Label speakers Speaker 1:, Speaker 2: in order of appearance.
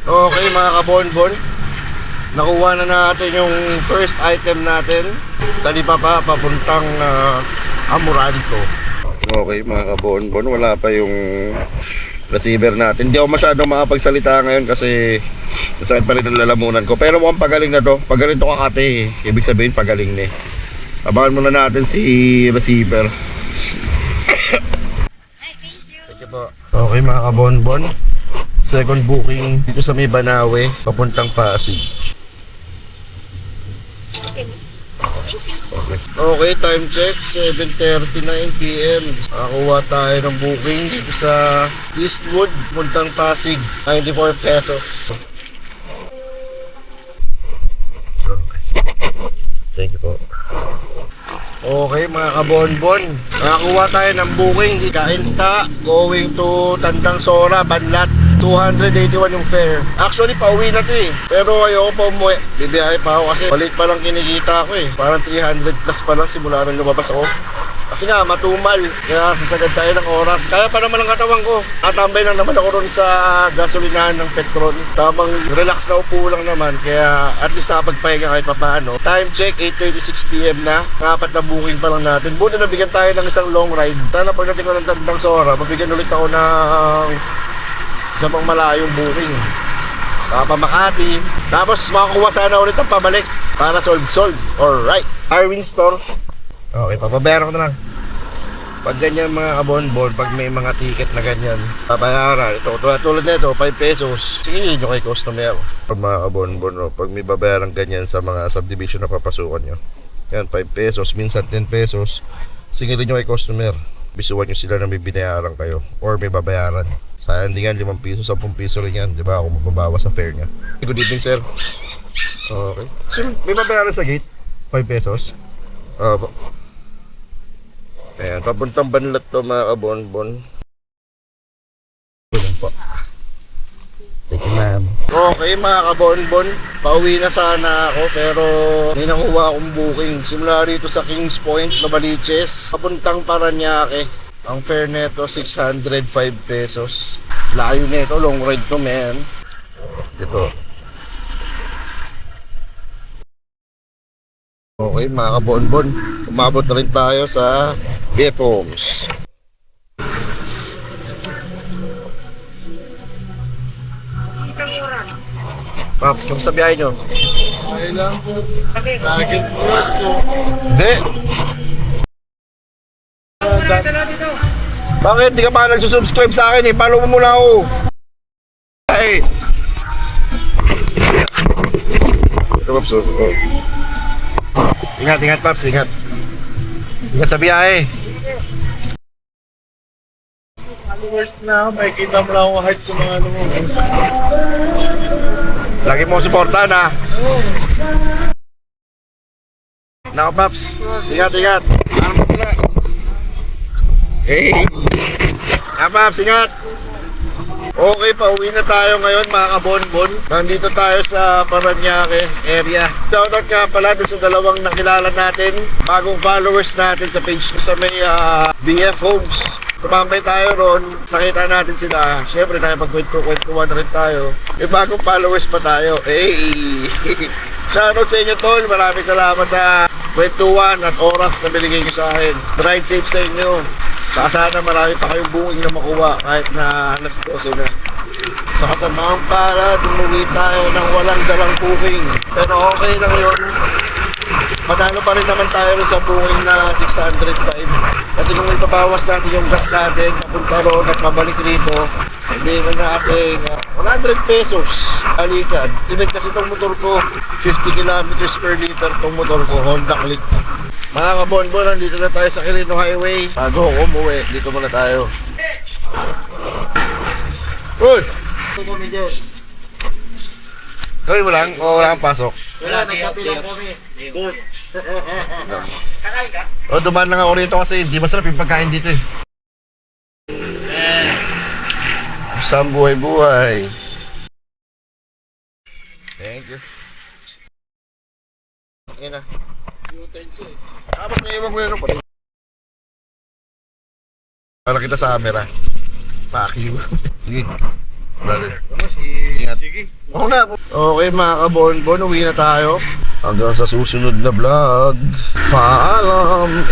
Speaker 1: Okay mga kabonbon, nakuha na natin yung first item natin. Talipapa papuntang Amoranto. Okay mga kabonbon, wala pa yung receiver natin. Hindi ako masyadong makapagsalita ngayon kasi masakit pa rin ang lalamunan ko. Pero mukhang pagaling na to. Pagaling to kakate eh. Ibig sabihin pagaling na eh. Abangan muna natin si receiver. Thank you po. Okay mga kabonbon, second booking dito sa may Banawe papuntang Pasig. Okay, time check 7:39 PM. Nakakuha tayo ng booking dito sa Eastwood papuntang Pasig, 94 pesos. Okay. Thank you po. Okay mga kabonbon, nakakuha tayo ng booking di Kainta going to Tandang Sora, Banlat. 281 yung fare. Actually pauwi na to eh, pero ayoko pa umuwi. Bibiyahe pa ako kasi palit pa lang kinikita ko eh. Parang 300 plus pa lang simula nang lumabas ako. Kasi nga matumal, kaya sasagad tayo ng oras. Kaya pa naman ang katawan ko. Tatambay lang naman ako ron sa gasolinahan ng Petron. Tamang relax na upo lang naman, kaya at least nakapagpahinga kahit pa paano. Time check 8:36 PM na. Apat na booking pa lang natin. Buti nabigyan tayo ng isang long ride. Sana pagdating ko ng Tandang Sora, mabigyan ulit ako ng sa mga malayong booking pa Makati. Tapos makakuha sana ulit ang pabalik para solve. Alright, Arwin Store. Okay, papabayaran ko na lang. Pag ganyan mga kabonbon, pag may mga ticket na ganyan, papayaran. Ito, tulad na ito, 5 pesos. Sige nyo kay customer. Pag mga kabonbon, pag may babayaran ganyan sa mga subdivision na papasukan nyo, yan, 5 pesos, minsan 10 pesos. Sige nyo kay customer. Bisuan nyo sila na may binayaran kayo or may babayaran. Sayang din yan, 5 piso, 10 piso rin yan, di ba? Kung mababawas sa fare niya. Good evening, sir. Okay. Sir, may babayaran sa gate? 5 pesos? Po. Ayan, papuntang Banlat to mga kabonbon. Po. Thank you, ma'am. Okay mga kabonbon, pauwi na sana ako pero may nakuha akong booking. Simula rito sa Kings Point, Novaliches, papuntang Paranaque. Ang fare neto 605 pesos. Layo neto, long ride to man. Dito. Okay mga kabonbon, umabot na rin tayo sa BF Homes. Paps, kamusta biyahe nyo?
Speaker 2: Okay lang po. Bakit po?
Speaker 1: Hindi. Bakit? Di ka pa nagsusubscribe sa akin eh. Follow mo muna ako. Ay. Ito Paps. Oh. Ingat Paps, ingat. Ingat sa biyahe.
Speaker 2: Worst na ako. Makikita mo lang akong heart sa mga ano mo.
Speaker 1: Lagi mo suportahan ha. Nako Paps. Ingat. Ano mo pala? Hey! Paps, ingat! Okay, pauwi na tayo ngayon mga kabonbon. Nandito tayo sa Paranaque area. Shoutout nga pala dun sa dalawang nakilala natin, bagong followers natin sa page sa may BF Homes. Tumambay tayo ron, nakita natin sila. Siyempre tayo pagkwento-kwentuhan na rin tayo. May bagong followers pa tayo. Hey! Shoutout sa inyo tol, maraming salamat sa kwentuhan at oras na binigay nyo sa akin. Ride safe sa inyo. Saka sana marami pa kayong booking na makuha kahit na alas 12 na. Sa kasamaang pala, dumuwi tayo ng walang dalang booking. Pero okay lang yun. Panalo pa rin naman tayo rin sa booking na 605. Kasi kung ipabawas natin yung gas natin, papunta ron at mabalik rito, sabihin na natin 100 pesos alikan. Ibig kasi itong motor ko, 50 kilometers per liter itong motor ko, Honda Click. Mga kabonbon, nandito na tayo sa Quirino Highway. Bago ako umuwi, dito muna tayo. Uy! Gawin mo lang o wala kang pasok?
Speaker 2: Wala, nagkapilang kami. Good. Kakain ka?
Speaker 1: O, dumaan lang ako rito kasi hindi masarap yung pagkain dito eh. Isang buhay-buhay. Thank you. Ayun na. Tapos naiwan ko yun pa rin. Para kita sa camera. Fuck you. Sige. Brother. Ingat.
Speaker 2: Sige.
Speaker 1: Oo nga. Okay mga kabonbon, uwi na tayo. Hanggang sa susunod na vlog. Paalam!